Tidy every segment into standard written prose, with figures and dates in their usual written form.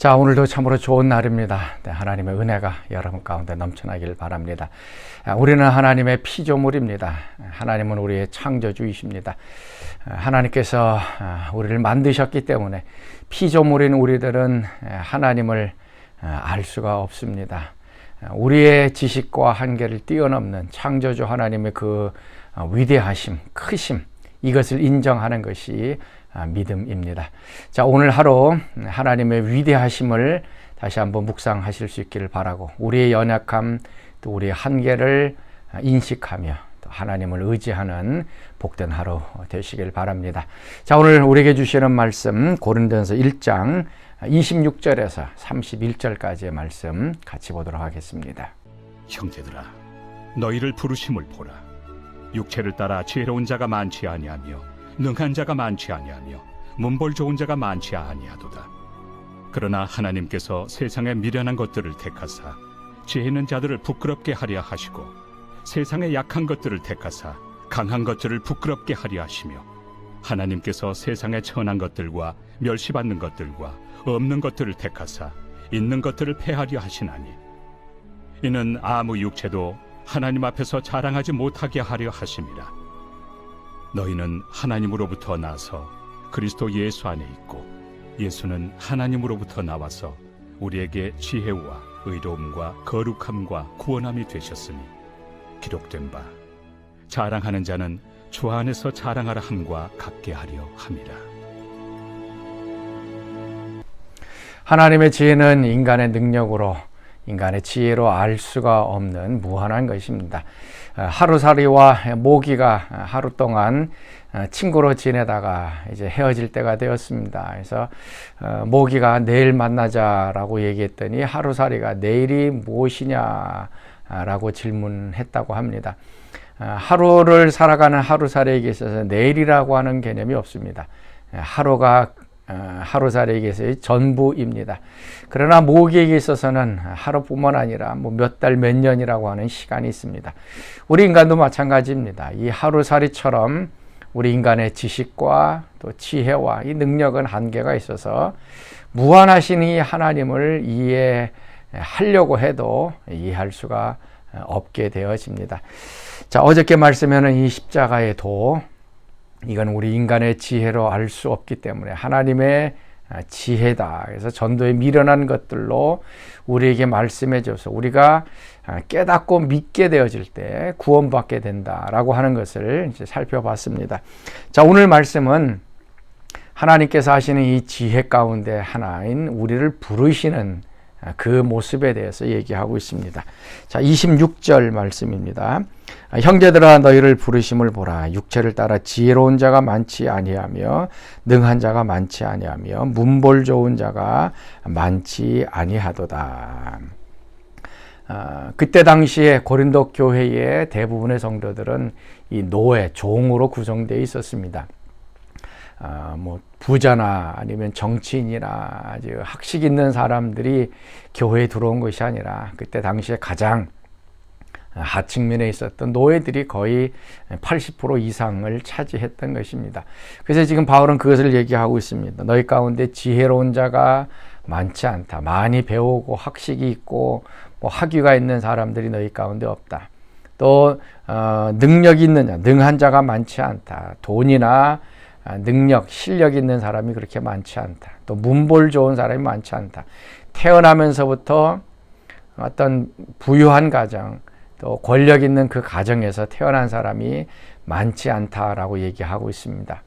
자, 오늘도 참으로 좋은 날입니다. 네, 하나님의 은혜가 여러분 가운데 넘쳐나길 바랍니다. 우리는 하나님의 피조물입니다. 하나님은 우리의 창조주이십니다. 하나님께서 우리를 만드셨기 때문에 피조물인 우리들은 하나님을 알 수가 없습니다. 우리의 지식과 한계를 뛰어넘는 창조주 하나님의 그 위대하심, 크심, 이것을 인정하는 것이 믿음입니다. 자, 오늘 하루 하나님의 위대하심을 다시 한번 묵상하실 수 있기를 바라고, 우리의 연약함 또 우리의 한계를 인식하며 또 하나님을 의지하는 복된 하루 되시길 바랍니다. 자, 오늘 우리에게 주시는 말씀 고린도전서 1장 26절에서 31절까지의 말씀 같이 보도록 하겠습니다. 형제들아, 너희를 부르심을 보라. 육체를 따라 지혜로운 자가 많지 아니하며 능한 자가 많지 아니하며 문벌 좋은 자가 많지 아니하도다. 그러나 하나님께서 세상의 미련한 것들을 택하사 지혜 있는 자들을 부끄럽게 하려 하시고, 세상의 약한 것들을 택하사 강한 것들을 부끄럽게 하려 하시며, 하나님께서 세상의 천한 것들과 멸시받는 것들과 없는 것들을 택하사 있는 것들을 패하려 하시나니, 이는 아무 육체도 하나님 앞에서 자랑하지 못하게 하려 하심이라. 너희는 하나님으로부터 나서 그리스도 예수 안에 있고, 예수는 하나님으로부터 나와서 우리에게 지혜와 의로움과 거룩함과 구원함이 되셨으니, 기록된 바 자랑하는 자는 주 안에서 자랑하라 함과 같게 하려 함이라. 하나님의 지혜는 인간의 능력으로, 인간의 지혜로 알 수가 없는 무한한 것입니다. 하루살이와 모기가 하루 동안 친구로 지내다가 이제 헤어질 때가 되었습니다. 그래서 모기가 내일 만나자라고 얘기했더니 하루살이가 내일이 무엇이냐라고 질문했다고 합니다. 하루를 살아가는 하루살이에게 있어서 내일이라고 하는 개념이 없습니다. 하루가 하루살이에게 있어서의 전부입니다. 그러나 모기에게 있어서는 하루뿐만 아니라 몇 달, 몇 년이라고 하는 시간이 있습니다. 우리 인간도 마찬가지입니다. 이 하루살이처럼 우리 인간의 지식과 또 지혜와 이 능력은 한계가 있어서 무한하신 이 하나님을 이해하려고 해도 이해할 수가 없게 되어집니다. 자, 어저께 말씀에는 이 십자가의 도, 이건 우리 인간의 지혜로 알 수 없기 때문에 하나님의 지혜다. 그래서 전도에 미련한 것들로 우리에게 말씀해 줘서 우리가 깨닫고 믿게 되어질 때 구원받게 된다라고 하는 것을 이제 살펴봤습니다. 자, 오늘 말씀은 하나님께서 하시는 이 지혜 가운데 하나인 우리를 부르시는 그 모습에 대해서 얘기하고 있습니다. 자, 26절 말씀입니다. 형제들아, 너희를 부르심을 보라. 육체를 따라 지혜로운 자가 많지 아니하며 능한 자가 많지 아니하며 문벌 좋은 자가 많지 아니하도다. 그때 당시에 고린도 교회의 대부분의 성도들은 이 노예, 종으로 구성되어 있었습니다. 부자나 아니면 정치인이나 아주 학식 있는 사람들이 교회에 들어온 것이 아니라 그때 당시에 가장 하층면에 있었던 노예들이 거의 80% 이상을 차지했던 것입니다. 그래서 지금 바울은 그것을 얘기하고 있습니다. 너희 가운데 지혜로운 자가 많지 않다. 많이 배우고 학식이 있고 학위가 있는 사람들이 너희 가운데 없다. 또 능력이 있는 자, 능한 자가 많지 않다. 돈이나 능력, 실력 있는 사람이 그렇게 많지 않다. 또 문벌 좋은 사람이 많지 않다. 태어나면서부터 어떤 부유한 가정, 또 권력 있는 그 가정에서 태어난 사람이 많지 않다라고 얘기하고 있습니다.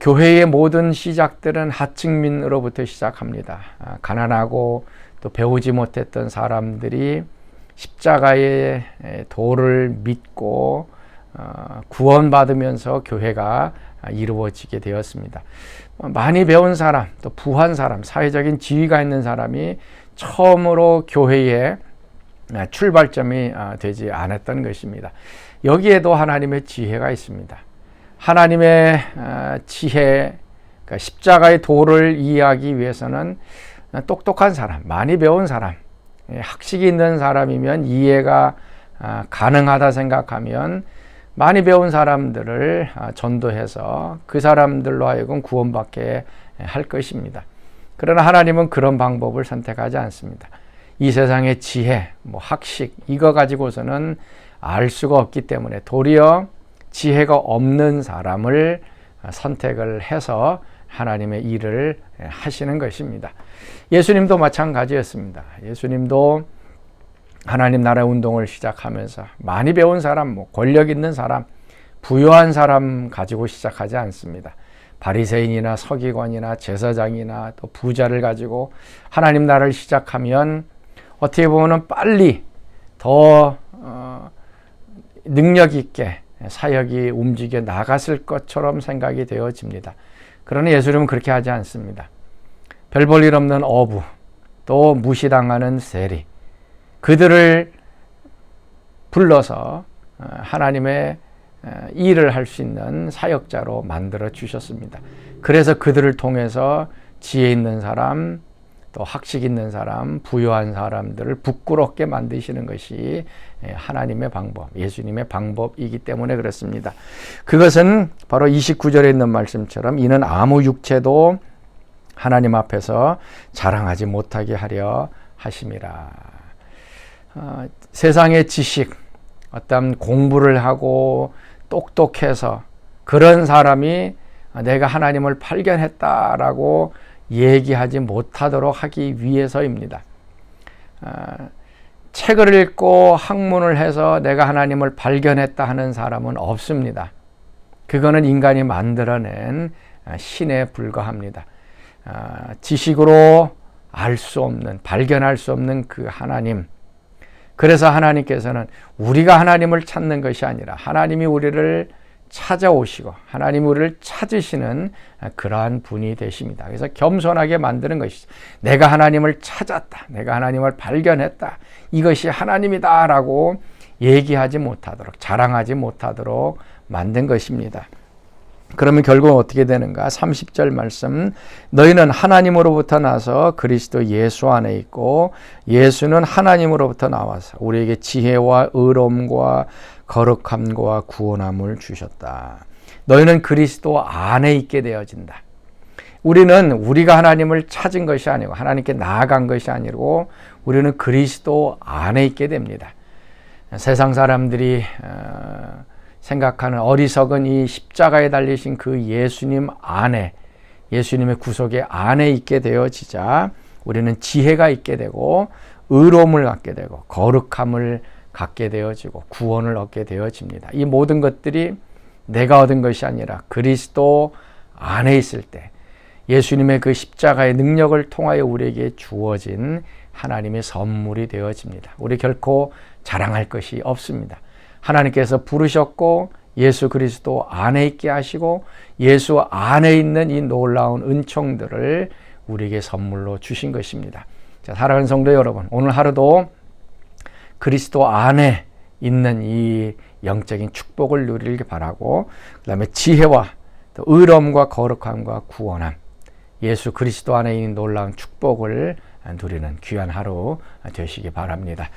교회의 모든 시작들은 하층민으로부터 시작합니다. 가난하고 또 배우지 못했던 사람들이 십자가의 도를 믿고 구원받으면서 교회가 이루어지게 되었습니다. 많이 배운 사람, 또 부한 사람, 사회적인 지위가 있는 사람이 처음으로 교회의 출발점이 되지 않았던 것입니다. 여기에도 하나님의 지혜가 있습니다. 하나님의 지혜, 그러니까 십자가의 도를 이해하기 위해서는 똑똑한 사람, 많이 배운 사람, 학식이 있는 사람이면 이해가 가능하다 생각하면 많이 배운 사람들을 전도해서 그 사람들로 하여금 구원받게 할 것입니다. 그러나 하나님은 그런 방법을 선택하지 않습니다. 이 세상의 지혜, 학식 이거 가지고서는 알 수가 없기 때문에 도리어 지혜가 없는 사람을 선택을 해서 하나님의 일을 하시는 것입니다. 예수님도 마찬가지였습니다. 예수님도 하나님 나라 운동을 시작하면서 많이 배운 사람, 권력 있는 사람, 부유한 사람 가지고 시작하지 않습니다. 바리새인이나 서기관이나 제사장이나 또 부자를 가지고 하나님 나라를 시작하면 어떻게 보면 빨리 더 능력 있게 사역이 움직여 나갔을 것처럼 생각이 되어집니다. 그러나 예수님은 그렇게 하지 않습니다. 별 볼 일 없는 어부, 또 무시당하는 세리, 그들을 불러서 하나님의 일을 할 수 있는 사역자로 만들어 주셨습니다. 그래서 그들을 통해서 지혜 있는 사람, 또 학식 있는 사람, 부유한 사람들을 부끄럽게 만드시는 것이 하나님의 방법, 예수님의 방법이기 때문에 그렇습니다. 그것은 바로 29절에 있는 말씀처럼 이는 아무 육체도 하나님 앞에서 자랑하지 못하게 하려 하심이라. 세상의 지식, 어떤 공부를 하고 똑똑해서 그런 사람이 내가 하나님을 발견했다라고 얘기하지 못하도록 하기 위해서입니다. 책을 읽고 학문을 해서 내가 하나님을 발견했다 하는 사람은 없습니다. 그거는 인간이 만들어낸 신에 불과합니다. 지식으로 알 수 없는, 발견할 수 없는 그 하나님. 그래서 하나님께서는 우리가 하나님을 찾는 것이 아니라 하나님이 우리를 찾아오시고 하나님이 우리를 찾으시는 그러한 분이 되십니다. 그래서 겸손하게 만드는 것이죠. 내가 하나님을 찾았다. 내가 하나님을 발견했다. 이것이 하나님이다 라고 얘기하지 못하도록, 자랑하지 못하도록 만든 것입니다. 그러면 결국 어떻게 되는가? 30절 말씀, 너희는 하나님으로부터 나서 그리스도 예수 안에 있고 예수는 하나님으로부터 나와서 우리에게 지혜와 의로움과 거룩함과 구원함을 주셨다. 너희는 그리스도 안에 있게 되어진다. 우리는 우리가 하나님을 찾은 것이 아니고 하나님께 나아간 것이 아니고 우리는 그리스도 안에 있게 됩니다. 세상 사람들이 생각하는 어리석은 이 십자가에 달리신 그 예수님 안에, 예수님의 구속의 안에 있게 되어지자 우리는 지혜가 있게 되고 의로움을 갖게 되고 거룩함을 갖게 되어지고 구원을 얻게 되어집니다. 이 모든 것들이 내가 얻은 것이 아니라 그리스도 안에 있을 때 예수님의 그 십자가의 능력을 통하여 우리에게 주어진 하나님의 선물이 되어집니다. 우리 결코 자랑할 것이 없습니다. 하나님께서 부르셨고 예수 그리스도 안에 있게 하시고 예수 안에 있는 이 놀라운 은총들을 우리에게 선물로 주신 것입니다. 자, 사랑하는 성도 여러분, 오늘 하루도 그리스도 안에 있는 이 영적인 축복을 누리길 바라고, 그 다음에 지혜와 또 의로움과 거룩함과 구원함, 예수 그리스도 안에 있는 놀라운 축복을 누리는 귀한 하루 되시기 바랍니다.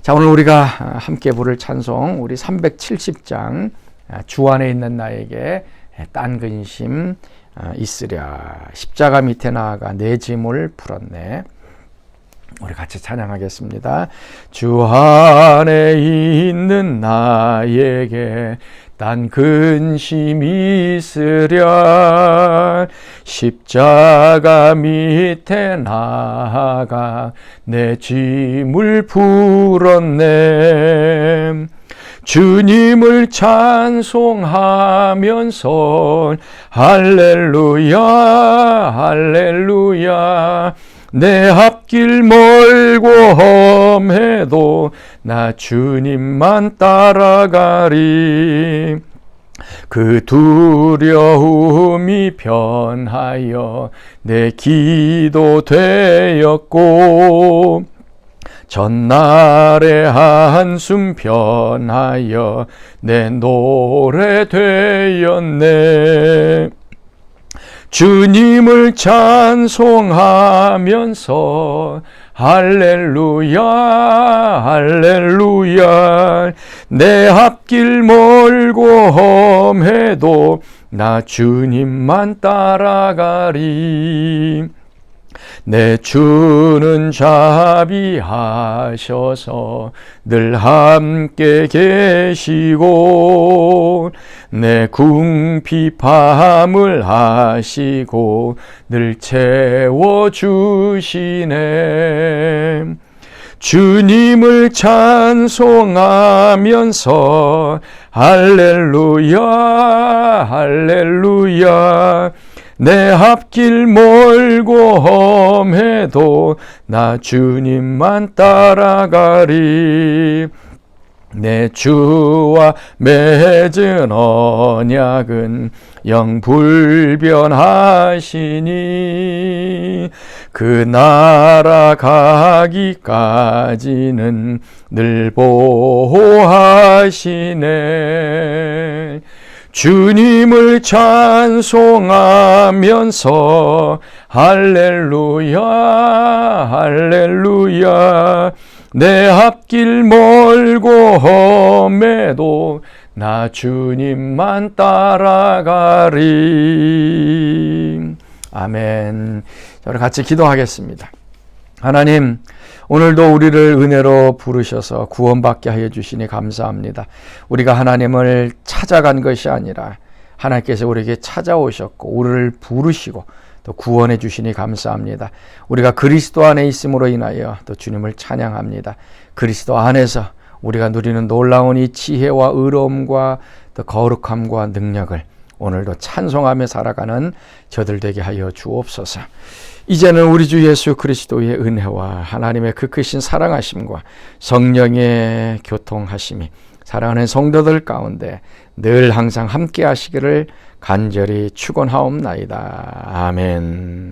자, 오늘 우리가 함께 부를 찬송, 우리 370장 주 안에 있는 나에게 딴 근심 있으랴, 십자가 밑에 나아가 내 짐을 풀었네. 우리 같이 찬양하겠습니다. 주 안에 있는 나에게 딴 근심이 있으랴, 십자가 밑에 나아가 내 짐을 풀었네. 주님을 찬송하면서 할렐루야 할렐루야, 내 앞길 멀고 험해도 나 주님만 따라가리. 그 두려움이 변하여 내 기도 되었고 전날의 한숨 변하여 내 노래 되었네. 주님을 찬송하면서 할렐루야 할렐루야, 내 앞길 멀고 험해도 나 주님만 따라가리. 내 주는 자비하셔서 늘 함께 계시고 내 궁핍함을 하시고 늘 채워주시네. 주님을 찬송하면서 할렐루야 할렐루야 내 앞길 멀고 험해도 나 주님만 따라가리. 내 주와 맺은 언약은 영불변하시니 그 나라 가기까지는 늘 보호하시네. 주님을 찬송하면서 할렐루야 할렐루야 내 앞길 멀고 험해도 나 주님만 따라가리. 아멘. 우리 같이 기도하겠습니다. 하나님, 오늘도 우리를 은혜로 부르셔서 구원받게 하여 주시니 감사합니다. 우리가 하나님을 찾아간 것이 아니라 하나님께서 우리에게 찾아오셨고 우리를 부르시고 또 구원해 주시니 감사합니다. 우리가 그리스도 안에 있음으로 인하여 또 주님을 찬양합니다. 그리스도 안에서 우리가 누리는 놀라운 이 지혜와 의로움과 또 거룩함과 능력을 오늘도 찬송하며 살아가는 저들 되게 하여 주옵소서. 이제는 우리 주 예수 그리스도의 은혜와 하나님의 그 크신 사랑하심과 성령의 교통하심이 사랑하는 성도들 가운데 늘 항상 함께 하시기를 간절히 축원하옵나이다. 아멘.